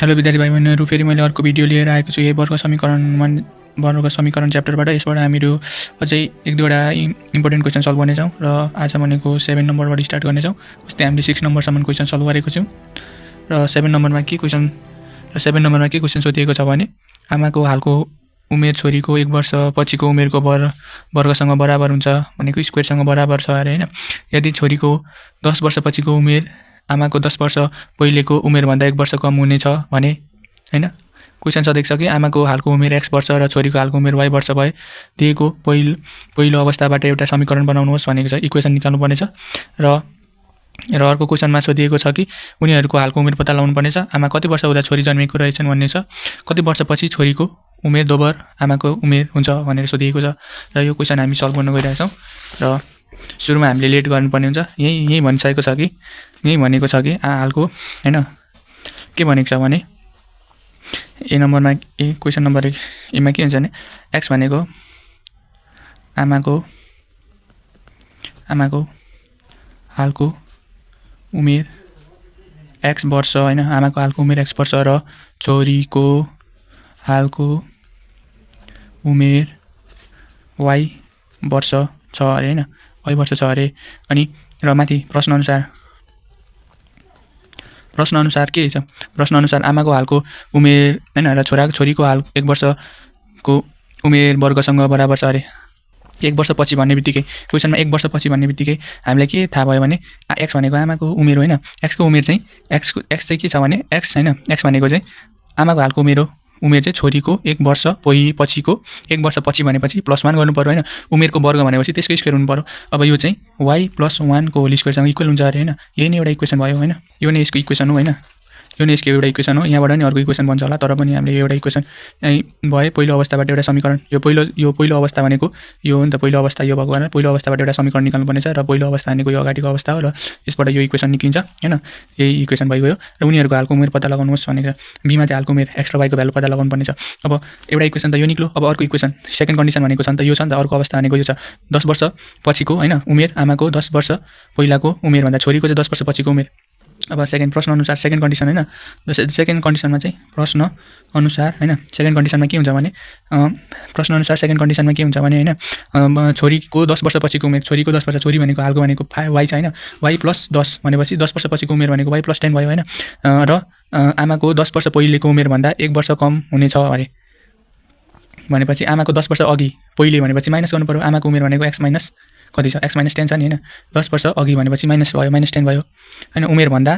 Hello विद्यार्थी भाइ बहिनीहरू, फेरि मैले अर्को भिडियो लिएर आएको छु यही वर्ग समीकरण च्याप्टरबाट। यसबाट हामीहरू अझै एक दुईवटा इम्पोर्टेन्ट क्वेसन सल्भ गर्नेछौँ र आज भनेको 7 नम्बरबाट स्टार्ट गर्नेछौँ। अस्ति हामीले 6 नम्बरसम्म क्वेसन सल्भ गरेको छौँ र 7 नम्बरमा के क्वेसन सोधिएको छ भने आमाको हालको उमेर छोरीको 1 वर्ष पछिको उमेरको वर्गसँग बराबर हुन्छ भनेको स्क्वेयरसँग बराबर छ अरे हैन। यदि छोरीको 10 वर्ष पछिको उमेर आमाको 10 वर्ष पहिलेको उमेरभन्दा 1 वर्ष कम हुनेछ भने हैन। क्वेसन सधैँ छ कि आमाको हालको उमेर x वर्ष र छोरीको हालको उमेर y वर्ष भए दिएको पहिलो अवस्थाबाट एउटा समीकरण बनाउनुहोस् भनेको छ। इक्वेसन निकाल्नु पर्नेछ र अर्को क्वेसनमा सोधिएको छ कि उनीहरूको हालको उमेर पत्ता लगाउनु पर्नेछ। आमा कति वर्ष हुँदा छोरी जन्मेको रहेछन् भन्ने छ। कति वर्षपछि छोरीको उमेर दोबर आमाको उमेर हुन्छ भनेर सोधिएको छ र यो क्वेसन हामी सल्भ गर्न गइरहेछौँ। र सुरुमा हामीले लेट गर्नुपर्ने हुन्छ। यही भनिसकेको छ कि हालको हैन के भनेको छ भने क्वेसन नम्बर एमा के हुन्छ भने x भनेको आमाको हालको उमेर x वर्ष हैन। आमाको हालको उमेर x वर्ष र छोरीको हालको उमेर y वर्ष छ अरे हैन, y वर्ष छ अरे। अनि र माथि प्रश्न अनुसार के छ? प्रश्न अनुसार आमाको हालको उमेर हैन र छोरीको हाल 1 वर्षको उमेर वर्गसँग बराबर छ अरे। 1 वर्ष पछि भन्ने बित्तिकै क्वेसनमा 1 वर्ष पछि भन्ने बित्तिकै हामीलाई के थाहा भयो भने x भनेको आमाको उमेर होइन। x को उमेर चाहिँ x चाहिँ के छ भने x हैन, x भनेको चाहिँ आमाको हालको उमेर चाहिँ छोरीको 1 वर्ष पछिको 1 वर्ष पछि भनेपछि +1 गर्नु पर्यो हैन। उमेरको वर्ग भनेपछि त्यसको स्क्वायर हुनु पर्यो। अब यो चाहिँ y + 1 को होल स्क्वायरसँग इक्वल हुन्छ अरे हैन। यही नै एउटा इक्वेसन भयो हैन। यो नै यसको इक्वेसन हो हैन। यो नै यसको एउटा इक्वेसन हो। यहाँबाट नि अर्को इक्वेसन बन्छ होला, तर पनि हामीले एउटा इक्वेसन भए पहिलो अवस्थाबाट एउटा समीकरण यो पहिलो अवस्था भनेको यो हो नि त। पहिलो अवस्था यो भएको कारण पहिलो अवस्थाबाट एउटा समीकरण निकाल्नु पर्नेछ र पहिलो अवस्था भनेको यो अगाडिको अवस्था हो र यसबाट यो इक्वेसन निक्लिन्छ हैन। यही इक्वेसन भइगयो र उनीहरूको हालको उमेर पत्ता लगाउनुहोस् भनेको छ। बीमा चाहिँ हालको उमेर x र y को भ्यालु पत्ता लगाउनु पर्नेछ। अब एउटा इक्वेसन त यो निक्ल्यो। अब अर्को इक्वेसन सेकेन्ड कन्डिसन भनेको छ नि त यो छ नि त। अर्को अवस्था भनेको यो छ 10 वर्ष पछिको हैन उमेर आमाको 10 वर्ष पहिलाको उमेरभन्दा छोरीको चाहिँ 10 वर्ष पछिको उमेर। अब प्रश्न अनुसार सेकेन्ड कन्डिसन हैन। सेकेन्ड कन्डिसनमा चाहिँ प्रश्न अनुसार हैन सेकेन्ड कन्डिसनमा के हुन्छ भने हैन छोरीको 10 वर्ष पछिको उमेर, छोरीको 10 वर्ष, छोरी भनेको हालको भनेको y छ हैन। y + 10 भनेपछि 10 वर्ष पछिको उमेर भनेको y + 10 भयो हैन। र आमाको 10 वर्ष पहिलेको उमेरभन्दा 1 वर्ष कम हुनेछ अरे भनेपछि आमाको 10 वर्ष अघि पहिले भनेपछि माइनस गर्नु पर्यो। आमाको उमेर भनेको x माइनस कति छ? x माइनस 10 छ नि हैन। 10 वर्ष अघि भनेपछि माइनस भयो, माइनस 10 भयो हैन। उमेरभन्दा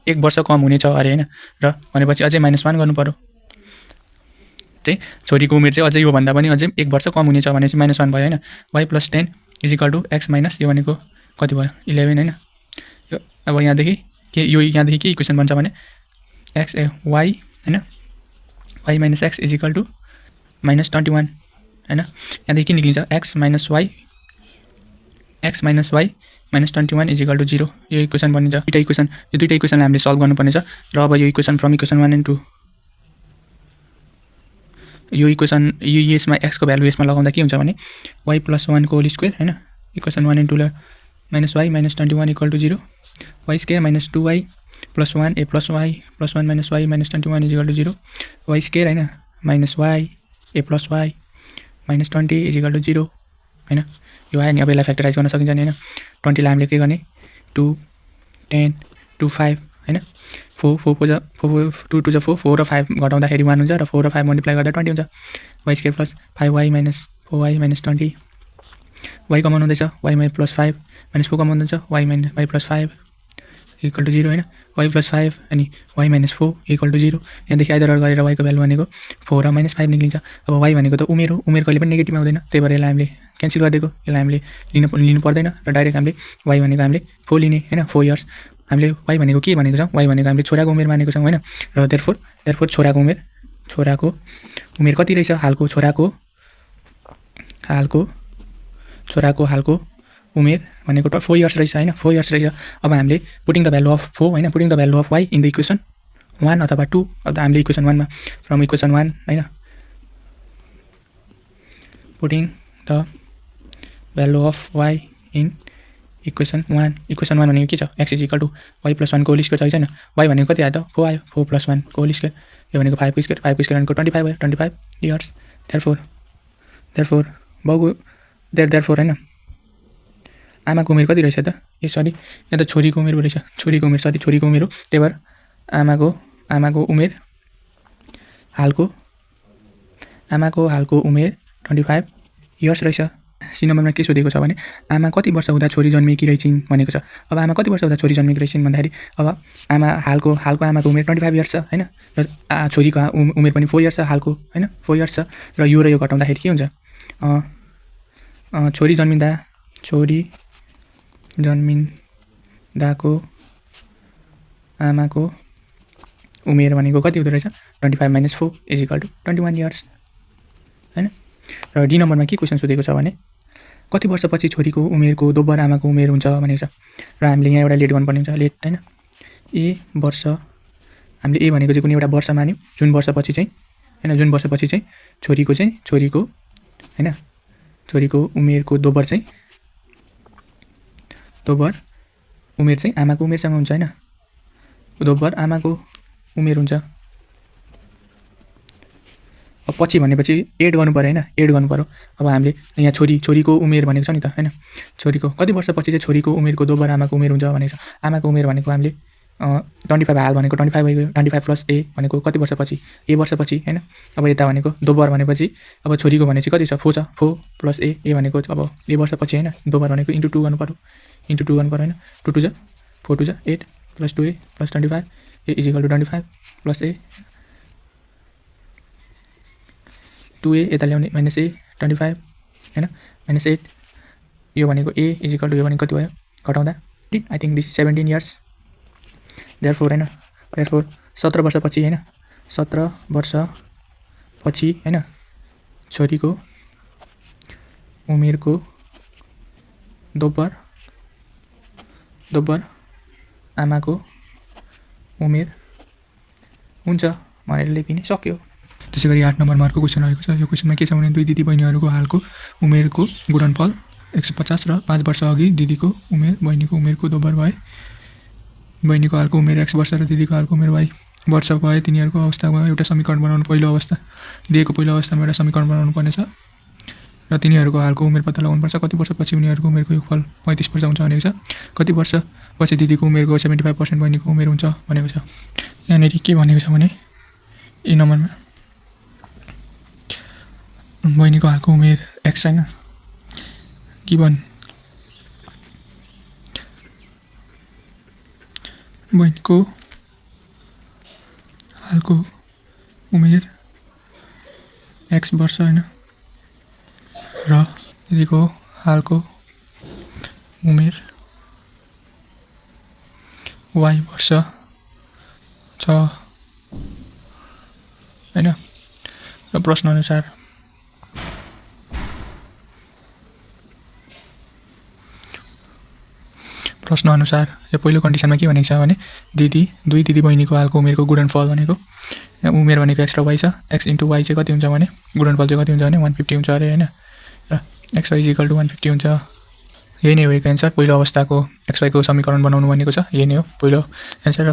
1 वर्ष कम हुनेछ अरे हैन। र भनेपछि अझै -1 गर्नु पर्यो। चाहिँ छोरीको उमेर चाहिँ अझै योभन्दा पनि अझै 1 वर्ष कम हुनेछ भने चाहिँ -1 भयो हैन। y + 10 = x माइनस यो भनेको कति भयो 11 हैन। यो अब यहाँदेखि के इक्वेसन बन्छ भने y हैन y - x = -21 हैन। यहाँदेखि के निक्लिन्छ x - y -21 = 0। यो इक्वेसन बनिन्छ। यो दुईटा इक्वेसनलाई हामीले सल्भ गर्नुपर्नेछ। र अब यो इक्वेसन फ्रम इक्वेसन 1 and 2 यो इक्वेसन यसमा x को भ्यालु यसमा लगाउँदा के हुन्छ भने y + 1 को होल स्क्वायर हैन। इक्वेसन 1 and 2 लाई -y -21 = 0, y² - 2y + 1 a + y + 1 - y -21 = 0, y² हैन -y a + y -20 = 0 हैन। यो आयो नि। अब यसलाई फ्याक्टराइज गर्न सकिन्छ नि हैन। 20 लाई हामीले के गर्ने 2 10 2 5 हैन। 4 2 2 4 4 र 5 घटाउँदाखेरि 1 हुन्छ र 4 र 5 मल्टिप्लाई गर्दा 20 हुन्छ। y² + 5y - 4y -20 y common हुँदैछ y + 5 - 4 कमन हुन्छ y + 5 = 0 हैन। y + 5 अनि y - 4 = 0। यहाँदेखि आइदर गरेर y को भ्यालु भनेको 4 र -5 निक्लिन्छ। अब y भनेको त उमेर हो। उमेर कहिले पनि नेगेटिभमा हुँदैन। त्यही भएर यसलाई हामीले क्यान्सल गरिदिएको। यसलाई हामीले लिनु पर्दैन र डाइरेक्ट हामीले y भनेको हामीले 4 लिने हैन। 4 इयर्स हामीले y भनेको के भनेको छौँ? y भनेको हामीले छोराको उमेर मानेको छौँ हैन। र देयरफोर छोराको उमेर कति रहेछ? हालको उमेर भनेको 4 इयर्स रहेछ हैन। 4 इयर्स रहेछ। अब हामीले पुटिङ द भ्यालु अफ 4 हैन, putting the value of y in the equation 1 अथवा 2। अब त हामीले इक्वेसन 1 मा फ्रम इक्वेसन 1 हैन putting the value of y in equation 1 भनेको के छ x equal to y plus 1 को होल स्क्वायर छ छैन y भनेको कति आयो त 4 आयो 4 प्लस 1 को होल स्क्वायर यो भनेको 5 को स्क्वायर भनेको 25 भयो 25 इयर्स देयरफोर बाउको देयरफोर हैन आमाको उमेर कति रहेछ त ए सरी यहाँ त छोरीको उमेर रहेछ छोरीको उमेर हो त्यही भएर आमाको उमेर हालको उमेर 25 इयर्स रहेछ। सी नम्बरमा के सोधेको छ भने आमा कति वर्ष हुँदा छोरी जन्मेकी रहेछिन् भनेको छ। अब आमा कति वर्ष हुँदा छोरी जन्मेकी रहेछिन् भन्दाखेरि अब आमा हालको आमाको उमेर 25 इयर्स छ हैन र छोरीको उमेर पनि 4 इयर्स छ हालको हैन 4 इयर्स छ र यो घटाउँदाखेरि के हुन्छ छोरी जन्मिँदाको आमाको उमेर भनेको कति हुँदो रहेछ 25 - 4 = 21 इयर्स हैन। र डी नम्बरमा के क्वेसन सोधेको छ भने कति वर्षपछि छोरीको उमेरको दोब्बर आमाको उमेर हुन्छ भनेको छ र हामीले यहाँ एउटा लेट गर्नुपर्ने हुन्छ लेट हैन हामीले ए भनेको चाहिँ कुनै एउटा वर्ष मान्यौँ जुन वर्षपछि चाहिँ छोरीको उमेरको दोब्बर उमेर चाहिँ आमाको उमेरसँग हुन्छ हैन दोब्बर आमाको उमेर हुन्छ। अब पछि भनेपछि एड गर्नु पर्यो हैन एड गर्नु पर्यो। अब हामीले यहाँ छोरीको उमेर भनेको छ नि त हैन छोरीको कति वर्षपछि चाहिँ छोरीको उमेरको दोब्बर आमाको उमेर हुन्छ भनेको छ। आमाको उमेर भनेको हामीले 25 हाल भनेको 25 भइगयो 25 प्लस ए भनेको कति वर्षपछि ए वर्षपछि हैन। अब यता भनेको दोब्बर भनेपछि अब छोरीको भने चाहिँ कति छ 4 छ 4 प्लस ए भनेको अब ए वर्षपछि हैन दोब्बर भनेको इन्टु 2 गर्नु पर्यो हैन 2 2 जा 4 2 जा 8 प्लस 2a प्लस 25 ए = 25 प्लस ए 2a यता ल्याउने माइनस ए 25 हैन माइनस 8 यो भनेको ए = यो भनेको कति भयो घटाउँदा I think this 17 years therefore 17 वर्षपछि हैन 17 वर्षपछि हैन छोरीको उमेरको दोब्बर आमाको उमेर हुन्छ भनेर लेखिने सक्यो। त्यसैगरी 8 नम्बरमा अर्को क्वेसन रहेको छ। यो क्वेसनमा के छ भने दुई दिदी बहिनीहरूको हालको उमेरको गुणनफल 150 र 5 वर्ष अघि दिदीको उमेर बहिनीको उमेरको दोब्बर भए बहिनीको हालको उमेर x वर्ष र दिदीको हालको उमेर y वर्ष भए तिनीहरूको अवस्थामा एउटा समीकरण बनाउनु पहिलो अवस्थामा एउटा समीकरण बनाउनु पर्नेछ र तिनीहरूको हालको उमेर पत्ता लगाउनुपर्छ। कति वर्षपछि उनीहरूको उमेरको योगफल 35 वर्ष हुन्छ भनेको छ। कति वर्षपछि दिदीको उमेरको 75% बहिनीको उमेर हुन्छ भनेको छ। यहाँनिर के भनेको छ भने ए नम्बरमा बहिनीको हालको उमेर x हैन गिवन बहिनीको हालको उमेर x वर्ष हैन र दिदीको हालको उमेर y वर्ष छ हैन र प्रश्न अनुसार यो पहिलो कन्डिसनमा के भनेको छ भने दुई दिदी बहिनीको हालको उमेरको गुणनफल भनेको उमेर भनेको x र y छ x * y चाहिँ कति हुन्छ भने गुणनफल चाहिँ कति हुन्छ भने 150 हुन्छ अरे हैन र xy = 150 हुन्छ। यही नै हो एक एन्सर। पहिलो अवस्थाको xy को समीकरण बनाउनु भनेको छ यही नै हो पहिलो एन्सर। र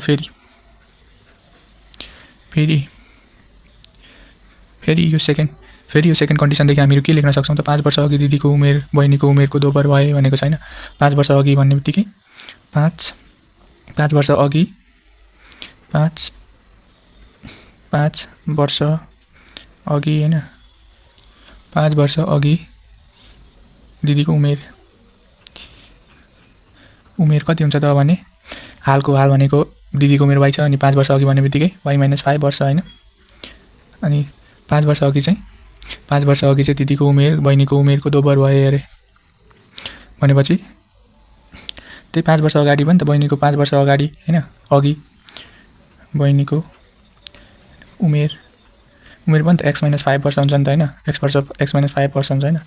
फेरि यो सेकेन्ड कन्डिसनदेखि हामीहरू के लेख्न सक्छौँ त 5 वर्ष अघि दिदीको उमेर बहिनीको उमेरको दोब्बर भए भनेको छैन 5 वर्ष अघि भन्ने बित्तिकै 5 वर्ष अघि 5 वर्ष अघि हैन 5 वर्ष अघि दिदीको उमेर कति हुन्छ त भने हाल भनेको दिदीको उमेर y छ अनि 5 वर्ष अघि भन्ने बित्तिकै y - 5 वर्ष हैन अनि 5 वर्ष अघि चाहिँ दिदीको उमेर बहिनीको उमेरको दोब्बर भयो अरे भनेपछि त्यही 5 वर्ष अगाडि पनि त बहिनीको 5 वर्ष अगाडि हैन अघि बहिनीको उमेर पनि त x - 5 वर्ष हुन्छ नि त हैन x - 5 वर्ष हुन्छ हैन।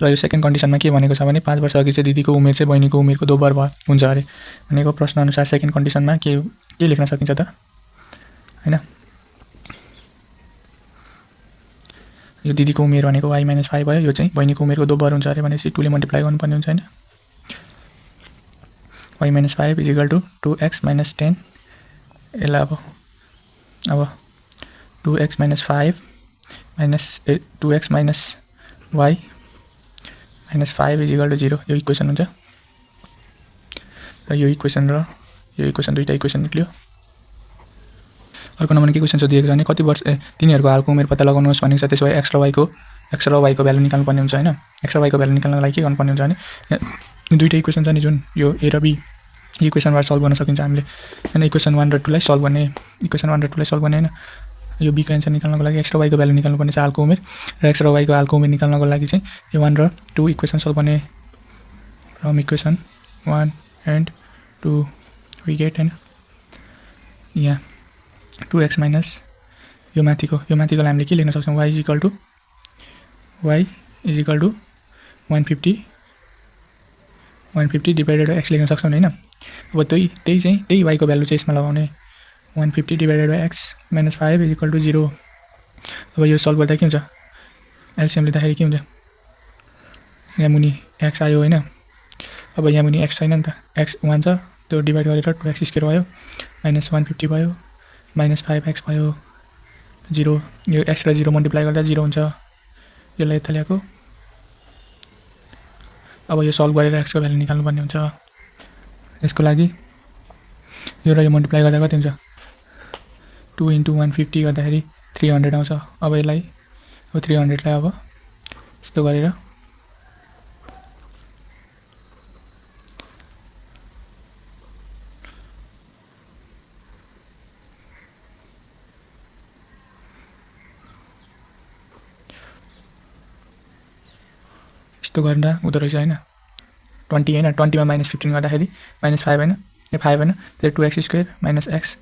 र यो सेकेन्ड कन्डिसनमा के भनेको छ भने 5 वर्ष अघि चाहिँ दिदीको उमेर चाहिँ बहिनीको उमेरको दोब्बर हुन्छ अरे भनेको प्रश्न अनुसार सेकेन्ड कन्डिसनमा के लेख्न सकिन्छ त हैन यो दिदीको उमेर भनेको y - 5 भयो यो चाहिँ बहिनीको उमेरको दोब्बर हुन्छ अरे भनेपछि 2 ले मल्टिप्लाई गर्नुपर्ने हुन्छ हैन। y minus 5 is equal to 2x minus 10 यसलाई अब 2x minus 5 minus 2x minus y minus 5 is equal to 0 यो इक्वेसन हुन्छ र यो इक्वेसन र यो इक्वेसन दुईटा इक्वेसन निक्ल्यो। अर्को नम्बरमा के क्वेसन सोधिएको छ भने कति वर्ष तिनीहरूको हालको उमेर पत्ता लगाउनुहोस् भनेको छ। त्यसो भए x र y को भ्यालु निकाल्नुपर्ने हुन्छ हैन। x र y को भ्यालु निकाल्नको लागि के गर्नुपर्ने हुन्छ भने दुईटा इक्वेसन छ नि जुन यो a र b इक्वेसनबाट सल्भ गर्न सकिन्छ हामीले हैन। इक्वेसन 1 र 2 लाई सल्भ गर्ने हैन। यो b को एन्सर निकाल्नको लागि x र y को भ्यालु निकाल्नुपर्ने छ हालको उमेर र x र y को हालको उमेर निकाल्नको लागि चाहिँ यो 1 र 2 इक्वेसन सल्भ गर्ने from equation 1 and 2 we get हैन। यहाँ 2x माइनस यो माथिको हामीले के लेख्न सक्छौँ y is equal to 150 divided by x लेख्न सक्छौँ हैन। अब त्यही y को भ्यालु चाहिँ यसमा लगाउने 150 divided by x minus 5 is equal to 0। अब यो सल्भ गर्दा के हुन्छ एलसिएम लिँदाखेरि के हुन्छ यहाँ मुनि x आयो हैन। अब यहाँ मुनि x छैन नि त x 1 छ त्यो डिभाइड गरेर 2x स्क्वायर भयो माइनस 150 भयो माइनस 5x भयो 0। यो x र 0 मल्टिप्लाई गर्दा 0 हुन्छ यसलाई यता ल्याएको। अब यो सल्भ गरेर x को भ्यालु निकाल्नुपर्ने हुन्छ। यसको लागि यो र यो मल्टिप्लाई गर्दा कति हुन्छ 2 * 150 गर्दाखेरि 300 आउँछ। अब यसलाई 300 लाई अब यस्तो गरेर यस्तो गर्दा हुँदो रहेछ हैन 20 हैन 20 मा माइनस 15 गर्दाखेरि माइनस 5 हैन यो 5 हैन फेरि 2x square minus x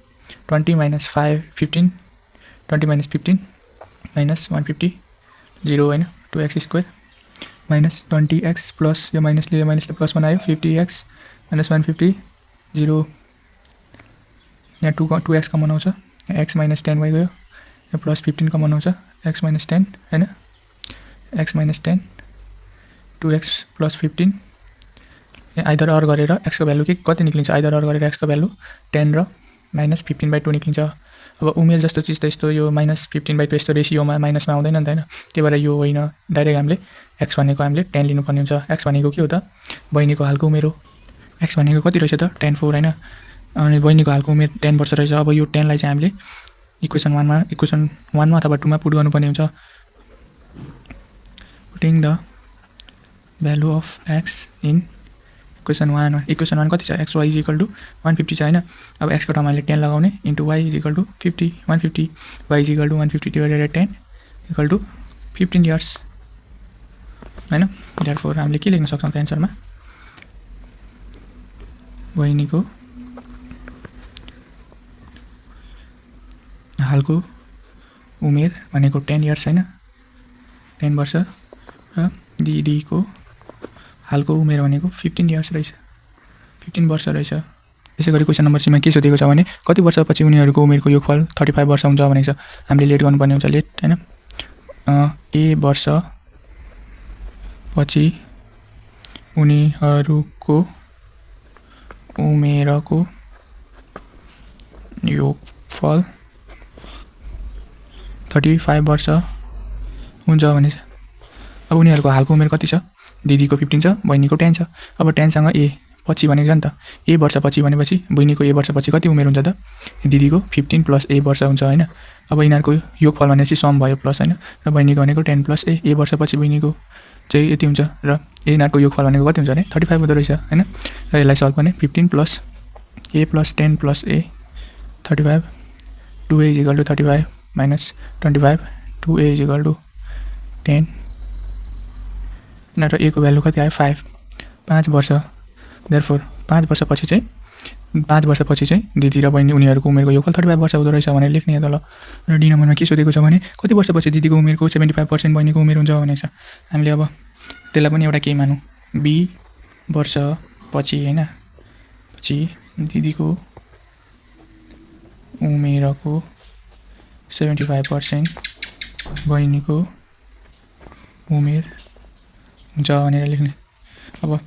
20 minus 5 15 20 minus 15 minus 150 0 हैन 2x square minus 20x plus यो माइनसले प्लस बनायो 50x माइनस 150 0 यहाँ 2x कमन आउँछ x माइनस 10 भइगयो यो प्लस 15 कमन आउँछ x माइनस 10 हैन x minus 10 2x plus 15 either or गरेर x को भ्यालु के कति निक्लिन्छ आइदर अर गरेर x को भ्यालु 10 र माइनस 15/2 निक्लिन्छ। अब उमेर जस्तो चिज त यस्तो यो माइनस 15/2 यस्तो रेसियोमा माइनसमा आउँदैन नि त हैन। त्यही भएर यो होइन डाइरेक्ट हामीले x भनेको हामीले 10 लिनुपर्ने हुन्छ। x भनेको के हो त बहिनीको हालको उमेर हो। x भनेको कति रहेछ त 10/4 हैन अनि बहिनीको हालको उमेर 10 वर्ष रहेछ। अब यो 10 लाई चाहिँ हामीले इक्वेसन 1 मा अथवा 2 मा पुट गर्नुपर्ने हुन्छ। Putting the value of x in equation 1 कति छ xy इज इक्वल टु 150 छ हैन। अब x को ठाउँमा हामीले 10 लगाउने into y is equal to 50 150 y is equal to 150 divided 10 equal to 15 years हैन। देयरफोर हामीले के लेख्न सक्छौँ त एन्सरमा बहिनीको हालको उमेर भनेको 10 इयर्स हैन 10 वर्ष र दिदीको हालको उमेर भनेको 15 इयर्स रहेछ 15 वर्ष रहेछ। त्यसैगरी क्वेशन नम्बर 3 मा के सोधेको छ भने कति वर्षपछि उनीहरूको उमेरको योगफल 35 वर्ष हुन्छ भनेको छ। हामीले लेट गर्नुपर्ने हुन्छ लेट हैन a वर्ष पछि उनीहरूको उमेरको योगफल 35 वर्ष हुन्छ भनेछ। अब उनीहरूको हालको उमेर कति छ दिदीको 15 छ बहिनीको 10 छ। अब 10 सँग a पछि भनेको छ नि त a वर्ष पछि भनेपछि बहिनीको a वर्ष पछि कति उमेर हुन्छ त दिदीको 15 प्लस a वर्ष हुन्छ हैन। अब यिनीहरूको योगफल भनेपछि सम भयो प्लस हैन र बहिनीको भनेको 10 प्लस a वर्ष पछि बहिनीको चाहिँ यति हुन्छ र यिनीहरूको योगफल भनेको कति हुन्छ भने 35 हुँदो रहेछ हैन। र यसलाई सल्भ गर्ने 15 plus a plus 10 plus a 35 2a is equal to 35 minus 25 2a is equal to 10 र a को भ्यालु कति आयो 5 वर्ष। देयरफोर 5 वर्षपछि चाहिँ दिदी र बहिनी उनीहरूको उमेरको योगफल 35 वर्ष हुँदो रहेछ भनेर लेख्ने त ल। र डी नम्बरमा के सोधेको छ भने कति वर्षपछि दिदीको उमेरको 75% बहिनीको उमेर हुन्छ भनेको छ। हामीले अब त्यसलाई पनि एउटा केही मानौँ b वर्षपछि हैन पछि दिदीको उमेरको 75% बहिनीको उमेर हुन्छ भनेर लेख्ने। अब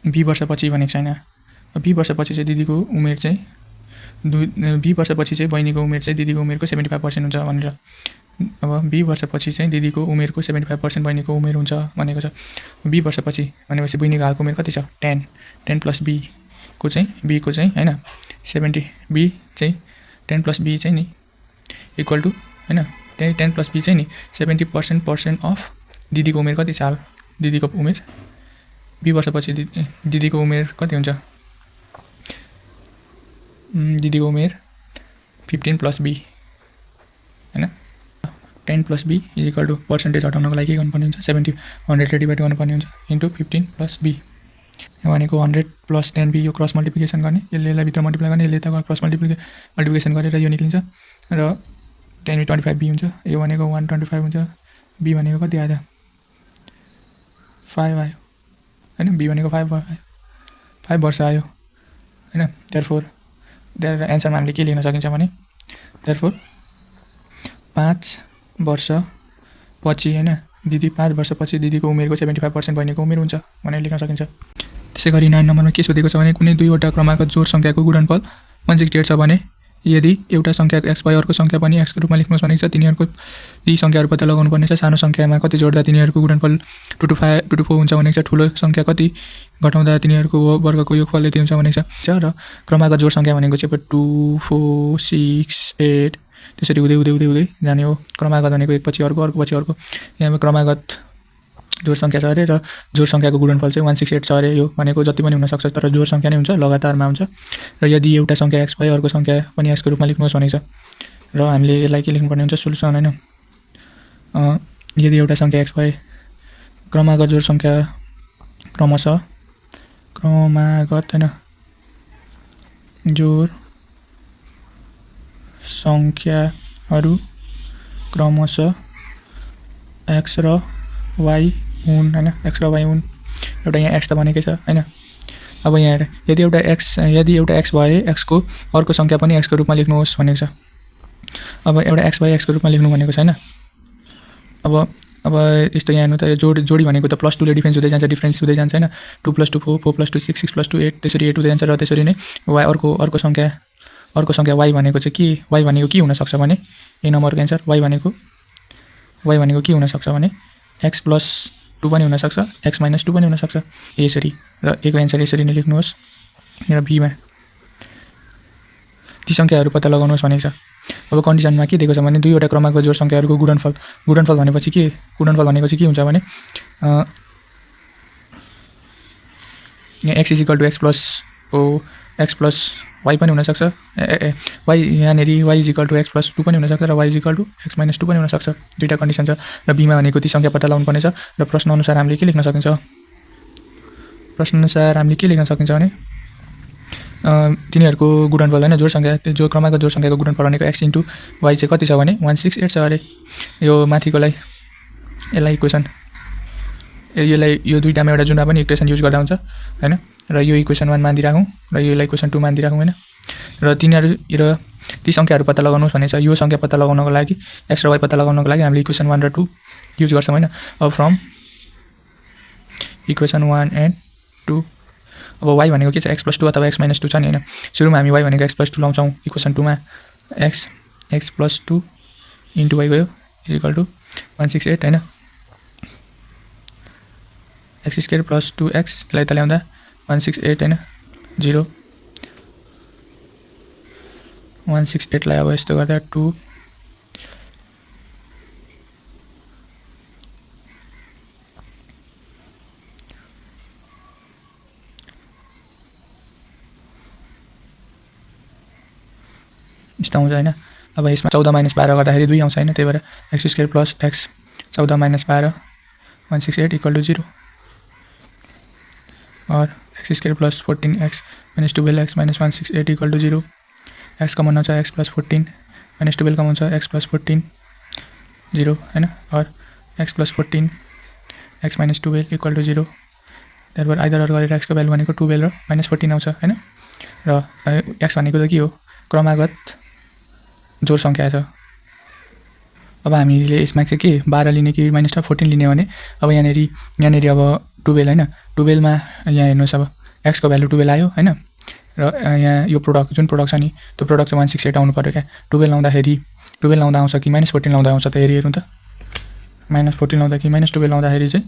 b वर्षपछि भनेको छैन 20 वर्षपछि चाहिँ दिदीको उमेर चाहिँ 20 वर्षपछि चाहिँ बहिनीको उमेर चाहिँ दिदीको उमेरको 75% हुन्छ भनेर। अब 20 वर्षपछि चाहिँ दिदीको उमेरको 75% बहिनीको उमेर हुन्छ भनेको छ। 20 वर्षपछि भनेपछि बहिनीको हालको उमेर कति छ 10 प्लस बी को चाहिँ बीको चाहिँ हैन 70 बी चाहिँ 10 प्लस बी चाहिँ नि इक्वल टु हैन 10 प्लस बी चाहिँ नि 70% अफ दिदीको उमेर कति छ हाल दिदीको उमेर 20 वर्षपछि दिदीको उमेर कति हुन्छ दिदीको उमेर 15 प्लस बी हैन 10 plus B is equal to percentage हटाउनको लागि के गर्नुपर्ने हुन्छ 70 100 ले डिभाइड गर्नुपर्ने हुन्छ इन्टु 15 प्लस बी भनेको 100 प्लस 10 बी यो क्रस मल्टिप्लिकेसन गर्ने यसले भित्र मल्टिप्लाई गर्ने यसले त क्रस मल्टिप्लिकेसन गरेर यो निक्लिन्छ र 10 25 बी हुन्छ यो भनेको 125 हुन्छ बी भनेको कति आयो 5 आयो हैन बी भनेको 5 वर्ष आयो हैन देयरफोर एन्सरमा हामीले के लेख्न सकिन्छ भने देयरफोर 5 वर्षपछि हैन दिदी 5 वर्षपछि दिदीको उमेरको 75% बहिनीको उमेर हुन्छ भनेर लेख्न सकिन्छ। त्यसैगरी 9 नम्बरमा के सोधेको छ भने कुनै दुईवटा क्रमागत जोड संख्याको गुणनफल 168 छ भने यदि एउटा संख्या x भए अर्को संख्या पनि x को रूपमा लेख्नुहोस् भनेको छ तिनीहरूको ती संख्याहरू पत्ता लगाउनु पर्ने छ। सानो संख्यामा कति जोड्दा तिनीहरूको गुणनफल 2 हुन्छ भनेको छ। ठुलो संख्या कति घटाउँदा तिनीहरूको वर्गको योगफल यति हुन्छ भनेको छ। र क्रमागत जोड संख्या भनेको चाहिँ 2 4 6 8 त्यसरी हुँदै जाने हो। क्रमागत भनेको एक पछि अर्को पछि अर्को। यहाँ क्रमागत जोड संख्या छ अरे र जोड संख्याको गुणनफल चाहिँ 168 छ अरे। यो भनेको जति पनि हुन सक्छ तर जोड संख्या नै हुन्छ लगातारमा हुन्छ। र यदि एउटा संख्या x भए अर्को संख्या पनि x को रूपमा लेख्नुहोस् भनेको छ र हामीले यसलाई के लेख्नुपर्ने हुन्छ सोलुसन हैन। यदि एउटा संख्या x भए क्रमागत जोड संख्या क्रमशः क्रमागत हैन जोड संख्याहरू क्रमशः x र y हुन् हैन x र y हुन्। एउटा यहाँ x त भनेकै छ हैन। अब यहाँ हेर यदि एउटा x भए x को अर्को संख्या पनि x को रूपमा लेख्नुहोस् भनेको छ। अब एउटा x भए x को रूपमा लेख्नु भनेको छैन। अब यस्तो यहाँ हेर्नु त जोडी भनेको त +2 ले डिफरेन्स हुँदै जान्छ हैन। 2 + 2 4 4 + 2 6 6 + 2 8 त्यसरी 8 हुँदै जान्छ र त्यसरी नै y अर्को संख्या y भनेको चाहिँ के y भनेको के हुन सक्छ भने ए नम्बरको एन्सर y भनेको के हुन सक्छ भने x + 2 पनि हुन सक्छ x - 2 पनि हुन सक्छ यसरी। र ए को एन्सर यसरी नै लेख्नुहोस् र बी मा ती संख्याहरू पत्ता लगाउनुहोस् भनेको छ। अब कन्डिसनमा के दिएको छ भने दुईवटा क्रमागत जोड संख्याहरूको गुणनफल भनेपछि के हुन्छ भने यहाँ x = x + y पनि हुन सक्छ y यहाँनेरि y = x + 2 पनि हुन सक्छ र y = x - 2 पनि हुन सक्छ। दुईटा कन्डिसन छ र बीमा भनेको ती संख्या पत्ता लगाउनु पर्ने छ। र प्रश्न अनुसार हामीले के लेख्न सकिन्छ भने तिनीहरूको गुणनफल हैन जो क्रमागत जोड संख्याको गुणनफल भनेको x * y चाहिँ कति छ भने 168 छ अरे। यो माथिकोलाई यसलाई इक्वेसन यो दुईटामा एउटा जुनमा पनि इक्वेसन युज गर्दा हुन्छ हैन। र यो इक्वेसन 1 मानिदिराखौँ र योलाई इक्वेसन 2 मानिदिराखौँ हैन। र ती संख्याहरू पत्ता लगाउनुहोस् भनेको छ। यो संख्या पत्ता लगाउनको लागि x र y पत्ता लगाउनको लागि हामीले इक्वेसन 1 र 2 युज गर्छौँ हैन। अब फ्रम इक्वेसन 1 एन्ड 2 अब y भनेको के छ x + 2 अथवा x - 2 छ नि हैन। सुरुमा हामी y भनेको x + 2 लाउँछौँ इक्वेसन 2 मा x + 2 * y गयो = 168 हैन। x² + 2x लाई त ल्याउँदा 168 हैन 0 168 लाई अब यस्तो गर्दा 2 यस्तो आउँछ हैन। अब यसमा 14 - 12 गर्दाखेरि 2 आउँछ हैन। त्यही भएर x² + x 14 - 12 168 = 0 और x² + 14x - 12x - 168 = 0 x common आउँछ x + 14 - 12 कमन आउँछ x + 14 0 हैन। और x + 14 x - 12 = 0 त्यहाँबाट आइदर गरेर x को भ्यालु भनेको 12 र -14 आउँछ हैन। र x भनेको त के हो क्रमागत जोड संख्या छ। अब हामीले यसमा चाहिँ के 12 लिने कि -14 लिने भने अब यहाँनेरि अब 12 हैन 12 मा यहाँ हेर्नुस् अब x को भ्यालु 12 आयो हैन। यहाँ यो प्रोडक्ट जुन प्रोडक्ट छ नि त्यो प्रोडक्ट चाहिँ 168 आउनु पऱ्यो क्या। 12 लाउँदाखेरि 12 लाउँदा आउँछ कि -14 लाउँदा आउँछ त हेरौँ त। -14 लाउँदा कि -12 लाउँदाखेरि चाहिँ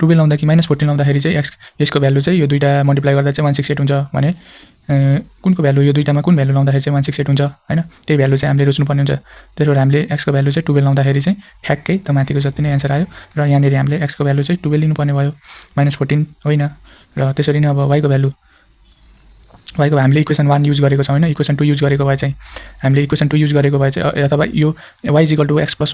12 लाउँदा कि -14 लाउँदाखेरि चाहिँ यसको भ्यालु चाहिँ यो दुईटा मल्टिप्लाई गर्दा चाहिँ 168 हुन्छ भने कुनको भ्यालु यो दुईटामा कुन भ्यालु लाउँदाखेरि चाहिँ 168 हुन्छ हैन। त्यही भ्यालु चाहिँ हामीले रोज्नुपर्ने हुन्छ। त्यसैले हामीले x को भ्यालु चाहिँ 12 लाउँदाखेरि चाहिँ ठ्याक्कै त माथिको जति नै एन्सर आयो र यहाँनिर हामीले x को भ्यालु चाहिँ 12 लिनुपर्ने भयो -14 होइन। र त्यसरी नै अब y को भ्यालु हामीले इक्वेसन 1 युज गरेको छौँ हैन। इक्वेसन 2 युज गरेको भए चाहिँ हामीले इक्वेसन 2 युज गरेको भए चाहिँ अथवा यो y x +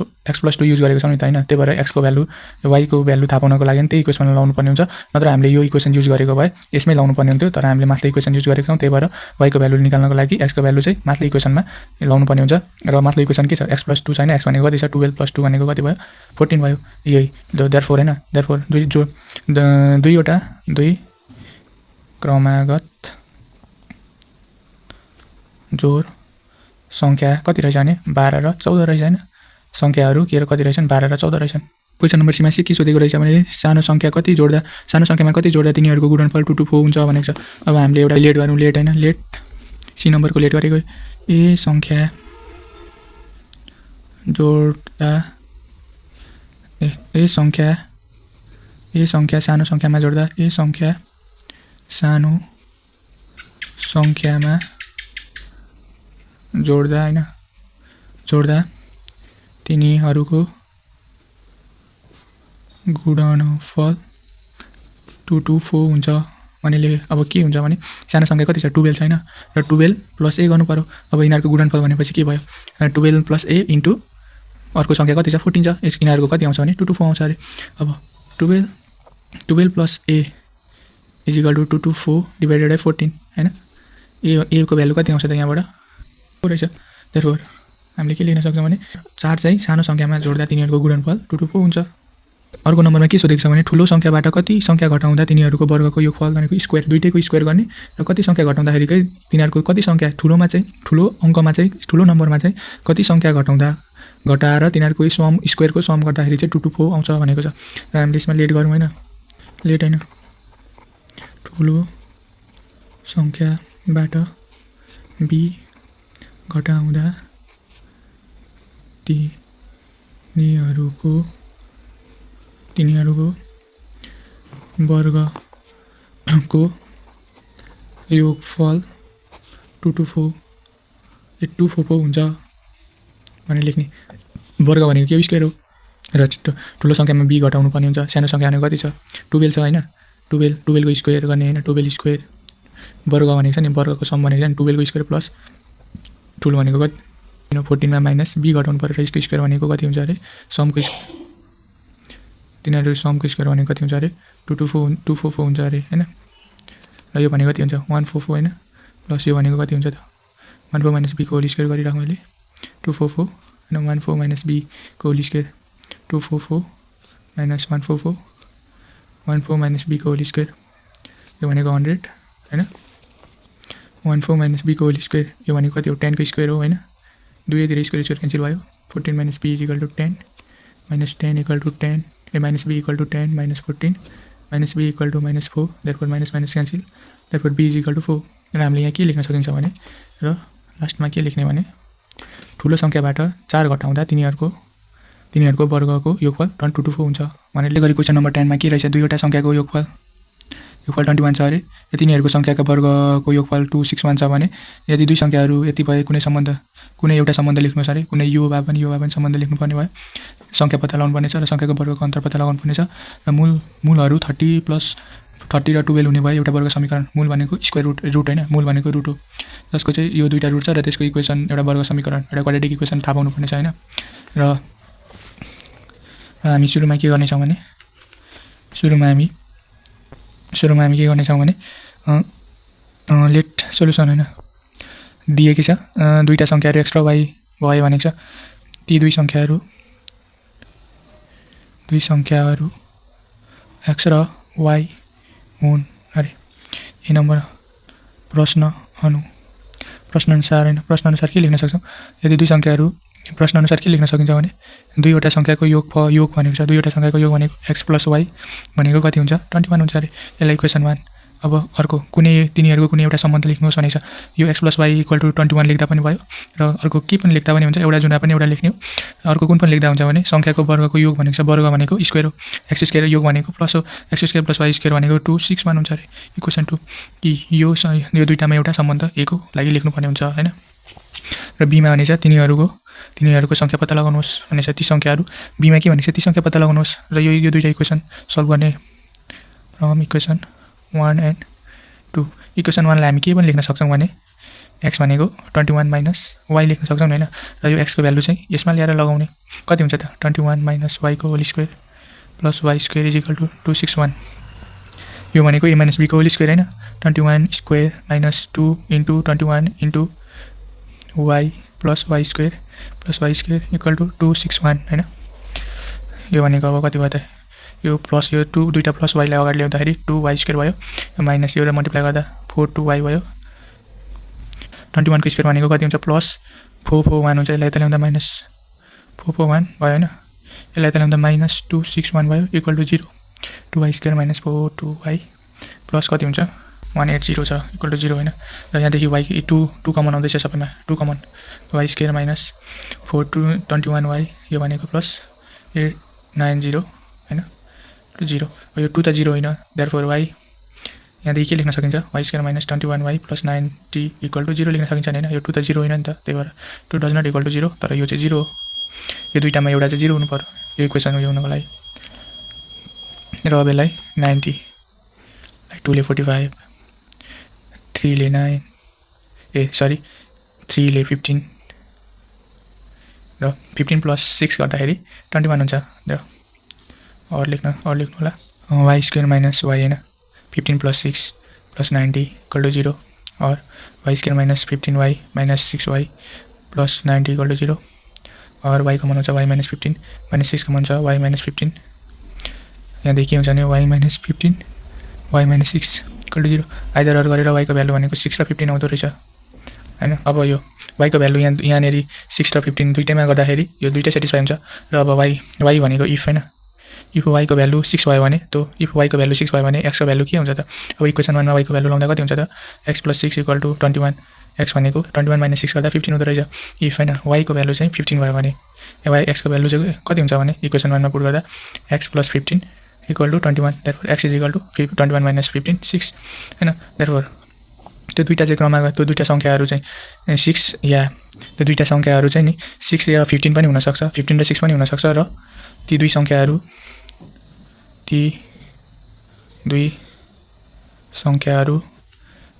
2 युज गरेको छौँ नि त हैन। त्यही भएर x को भ्यालु y को भ्यालु थाहा पाउनको लागि त्यही इक्वेसनमा लाउनु पर्ने हुन्छ। नत्र हामीले यो इक्वेसन युज गरेको भए यसमै लाउनु पर्ने हुन्थ्यो। तर हामीले माथिल्लो इक्वेसन युज गरेको छौँ त्यही भएर y को भ्यालु निकाल्नको लागि x को भ्यालु चाहिँ माथिल्लो इक्वेसनमा लाउनु पर्ने हुन्छ। र माथिल्लो इक्वेसन के छ x + 2 छैन। x भनेको कति छ 12 + 2 भनेको कति भयो 14 भयो। यही देयरफोर हैन। देयरफोर दुईवटा क्रमागत जोड संख्या कति रहेछ भने 12 र 14 रहेछ हैन। संख्याहरू के कति रहेछन् 12 र 14 रहेछन्। क्वेसन नम्बर सीमा के सोधेको रहेछ भने सानो संख्यामा कति जोड्दा तिनीहरूको गुणनफल 2 to 4 हुन्छ भनेको छ। अब हामीले एउटा लेट गरौँ। लेट हैन लेट सी नम्बरको लेट गरेको ए संख्या जोड्दा ए संख्या सानो संख्यामा जोड्दा ए संख्या सानो संख्यामा जोड्दा तिनीहरूको गुणनफल 2 to 4 हुन्छ भनेले अब के हुन्छ भने सानो संख्या कति छ 12 छैन र 12 + a गर्नु पर्यो। अब यिनीहरूको गुणनफल भनेपछि के भयो 12 + a इन्टु अर्को संख्या कति छ 14 छ। यिनीहरूको कति आउँछ भने 2 to 4 आउँछ अरे। अब 12 + a = 2 to 4 / 14 हैन। a को भ्यालु कति आउँछ त यहाँबाट 4 रहेछ। देयरफोर हामीले के लेख्न सक्छौँ भने 4 चाहिँ सानो संख्यामा जोड्दा तिनीहरूको गुणनफल 2 to 4 हुन्छ। अर्को नम्बरमा के सोधेको छ भने ठुलो संख्याबाट कति संख्या घटाउँदा तिनीहरूको वर्गको योगफल भनेको स्क्वायर दुईटैको स्क्वायर गर्ने र कति संख्या घटाउँदाखेरि चाहिँ तिनीहरूको कति संख्या ठुलो अङ्कमा चाहिँ ठुलो नम्बरमा चाहिँ कति संख्या घटाएर तिनीहरूको सम स्क्वायरको सम गर्दाखेरि चाहिँ 2 to 4 आउँछ भनेको छ। र हामीले यसमा लेट गरौँ हैन। लेट हैन ठुलो संख्याबाट b घटाउँदा तिनीहरूको वर्गको योगफल 2 to 4 हुन्छ भने लेख्ने। वर्ग भनेको के स्क्वायर हो र ठुलो संख्यामा b घटाउनु पर्ने हुन्छ। सानो संख्या भनेको कति छ 12 छ हैन। 12 को स्क्वायर गर्ने हैन 12 स्क्वायर वर्ग भनेको छ नि वर्गको सम भनेको छ नि 12 को स्क्वायर प्लस ठुलो भनेको कति 14 मा माइनस b घटाउनु पर्यो र यसको स्क्वायर भनेको कति हुन्छ अरे समको तिनीहरू समको स्क्वायर भनेको कति हुन्छ अरे 244 हुन्छ अरे हैन। र यो भनेको कति हुन्छ 144 हैन प्लस यो भनेको कति हुन्छ त 14 - b को होल स्क्वायर गरिराख मैले 244 हैन 14 - b को होल स्क्वायर 244 - 144 14 - b को होल स्क्वायर यो भनेको 100 हैन। 14 - b को होल स्क्वायर यो भनेको कति हो 10 को स्क्वायर हो हैन। दुईतिर स्क्वायर क्यान्सल भयो 14 - b = 10 - 10 = 10 minus b = 10 minus 14 minus b = -4 therefore minus cancel therefore b = 4। र हामीले यहाँ के लेख्न सकिन्छ भने र लास्टमा के लेख्ने भने ठुलो संख्याबाट 4 घटाउँदा तिनीहरूको वर्गको योगफल 2 to 4 हुन्छ भनेले गरी क्वेशन नम्बर 10 मा के रहेछ दुईवटा संख्याको योगफल 21 छ अरे। यदि तिनीहरूको संख्याको वर्गको योगफल 261 छ भने यदि दुई संख्याहरू यति भए कुनै एउटा सम्बन्ध लेख्नुस् अरे कुनै यो भए पनि सम्बन्ध लेख्नुपर्ने भयो संख्या पत्ता लगाउनु पर्नेछ र संख्याको वर्गको अन्तर पत्ता लगाउनु पर्नेछ र मूलहरू 30 + 30 र 12 हुने भयो एउटा वर्ग समीकरण। मूल भनेको स्क्वायर रुट हैन मूल भनेको रुट हो जसको चाहिँ यो दुईटा रुट छ र त्यसको इक्वेसन एउटा वर्ग समीकरण एउटा क्वाड्रेटिक इक्वेसन थाहा पाउनु पर्नेछ हैन। र हामी सुरुमा के गर्नेछौँ भने सुरुमा हामी के गर्नेछौँ भने लेट सोलुसन हैन दिएकै छ दुईटा संख्याहरू x र y भयो भनेको छ। ती दुई संख्याहरू x र y हुन् अरे। यही नम्बर प्रश्नअनुसार के लेख्न सक्छौँ यदि दुई संख्याहरू प्रश्नअनुसार के लेख्न सकिन्छ भने दुईवटा संख्याको योग भनेको छ दुईवटा संख्याको योग भनेको x + y भनेको कति हुन्छ 21 हुन्छ अरे। यसलाई इक्वेसन 1 अब अर्को तिनीहरूको कुनै एउटा सम्बन्ध लेख्नुहोस् भनेको छ। यो x + y = 21 लेख्दा पनि भयो र अर्को के पनि लेख्दा पनि हुन्छ, एउटा जुना पनि एउटा लेख्ने हो। अर्को कुन पनि लेख्दा हुन्छ भने सङ्ख्याको वर्गको योग भनेको छ, वर्ग भनेको स्क्वायर हो, x² योग भनेको प्लस हो, x² + y² भनेको 261 हुन्छ अरे। इक्वेसन 2 कि यो दुईटामा एउटा सम्बन्ध a को लागि लेख्नुपर्ने हुन्छ हैन। र b मा भनेको छ तिनीहरूको सङ्ख्या पत्ता लगाउनुहोस् भनेको छ। ती सङ्ख्याहरू b मा के भनेको छ, ती सङ्ख्या पत्ता लगाउनुहोस् र यो दुईटा इक्वेसन सल्भ गर्ने फ्रम इक्वेसन 1 and 2। इक्वेसन 1 लाई हामी के पनि लेख्न सक्छौँ भने x भनेको 21 - y लेख्न सक्छौँ हैन। र यो x को भ्यालु चाहिँ यसमा ल्याएर लगाउने कति हुन्छ त 21 - y को होल स्क्वायर प्लस y² = 261। यो भनेको a - b को होल स्क्वायर हैन। 21² - 2 * 21 * y plus y² plus y² = 261 हैन। यो भनेको अब कति भयो त, यो प्लस यो 2 दुईटा प्लस y लाई अगाडि ल्याउँदाखेरि 2y² भयो, माइनस यो र मल्टिप्लाई गर्दा 4 2y भयो। 21 को स्क्वायर भनेको कति हुन्छ प्लस 441 हुन्छ, यसलाई त ल्याउँदा माइनस 441 भयो हैन। यसलाई त ल्याउँदा माइनस 261 भयो equal to 0। 2y² - 4 2y plus कति हुन्छ 180 छ इक्वल टु 0 हैन। र यहाँदेखि y 2 कमन आउँदैछ, सबैमा 2 कमन, y² - 4 21y यो भनेको प्लस 890 हैन टु 0। यो 2 त 0 होइन, देयरफोर y यहाँदेखि के लेख्न सकिन्छ y² - 21y + 90 = 0 लेख्न सकिन्छ हैन। यो 2 त 0 होइन नि त, त्यही भएर 2 डज नट इक्वल टु 0, तर यो चाहिँ 0 हो। यो दुईटामा एउटा चाहिँ 0 हुनु पर्यो यो इक्वेसन यो हुनको लागि। र अब यसलाई 90 2 ले 45 3 ले 9 3 ले 15 र 15 + 6 गर्दाखेरि 21 हुन्छ। र और लेख्नु होला y² - y हैन 15 + 6 + 90 = 0 और y² - 15y - 6y + 90 = 0 और y कमन हुन्छ y - 15 - 6 कमन छ y - 15। यहाँदेखि के हुन्छ भने y - 15 y - 6 = 0। आइदर अर गरेर y को भ्यालु भनेको 6 र 15 आउँदो रहेछ हैन। अब यो y को भ्यालु यहाँनेरि 6 र 15 दुईटैमा गर्दाखेरि यो दुईटै सेटिस्फाई हुन्छ। र अब y भनेको इफ हैन, इफ y को भ्यालु 6 भयो भने तो इफ y को भ्यालु 6 भयो भने x को भ्यालु के हुन्छ त। अब इक्वेसन 1 मा y को भ्यालु लाउँदा कति हुन्छ त x + 6 = 21। x भनेको 21 - 6 गर्दा 15 हुँदो रहेछ। इफ हैन y को भ्यालु चाहिँ 15 भयो भने x को भ्यालु चाहिँ कति हुन्छ भने इक्वेसन 1 मा पुट गर्दा x + 15 = 21। देयरफोर x = 21 - 15 6 हैन। देयरफोर त्यो दुईटा चाहिँ क्रममा त्यो दुईटा संख्याहरू चाहिँ 6 या त्यो दुईटा संख्याहरू चाहिँ नि 6 या 15 पनि हुन सक्छ, 15 र 6 पनि हुन सक्छ। र ती दुई संख्याहरू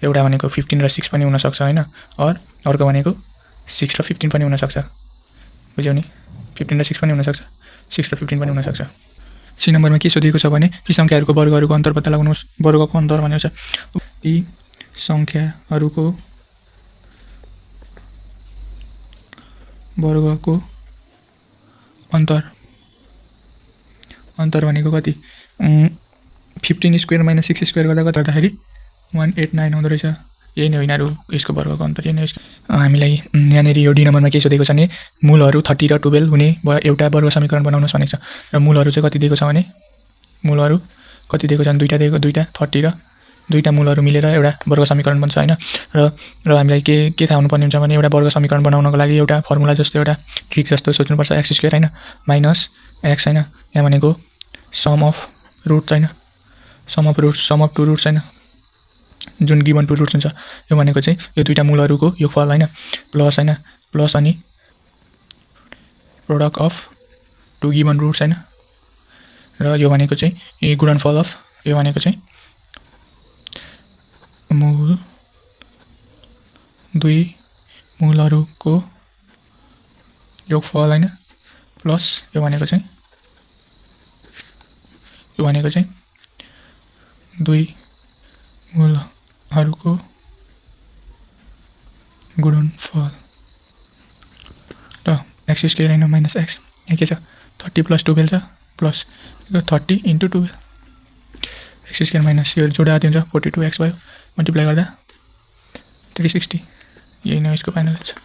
एउटा भनेको 15 र 6 पनि हुन सक्छ हैन, और अर्को भनेको 6 र 15 पनि हुन सक्छ। बुझ्यौ नि, 15 र 6 पनि हुन सक्छ, 6 र 15 पनि हुन सक्छ। सी नम्बरमा के सोधिएको छ भने ती संख्याहरूको वर्गहरूको अन्तर पत्ता लगाउनुहोस्। वर्गको अन्तर भनेको छ ती संख्याहरूको वर्गको अन्तर भनेको कति 15² - 6² गर्दा कति गर्दाखेरि 189 आउँदो रहेछ। यही नै हो यिनीहरू यसको वर्गको अन्तर। यही नै हामीलाई यहाँनेरि यो डी नम्बरमा के सोधेको छ भने मूलहरू 30 र 12 हुने एउटा वर्ग समीकरण बनाउनुहोस् भनेको छ। र मूलहरू चाहिँ कति दिएको छ भने मूलहरू कति दिएको छन् दुईटा 30 र दुईटा मूलहरू मिलेर एउटा वर्ग समीकरण बन्छ हैन। र हामीलाई के थाहा हुनुपर्ने हुन्छ भने एउटा वर्ग समीकरण बनाउनको लागि एउटा फर्मुला जस्तो एउटा ट्रिक जस्तो सोच्नुपर्छ x² हैन माइनस x हैन। यहाँ भनेको सम अफ रुट्स हैन, सम अफ टु रुट्स हैन, जुन गिभन टु रुट्स हुन्छ। यो भनेको चाहिँ यो दुईटा मूलहरूको योगफल हैन प्लस हैन प्लस अनि product of two given roots हैन। र यो भनेको चाहिँ गुणनफल अफ यो भनेको चाहिँ दुई मूलहरूको योगफल हैन प्लस यो भनेको चाहिँ दुई मूलहरूको गुणनफल र x² हैन माइनस x। यहाँ के छ 30 + 12 छ प्लस 30 × 12 x² माइनस यो जोडा आदि हुन्छ 42x भयो, मल्टिप्लाई गर्दा 360। यही नै यसको फाइनल छ।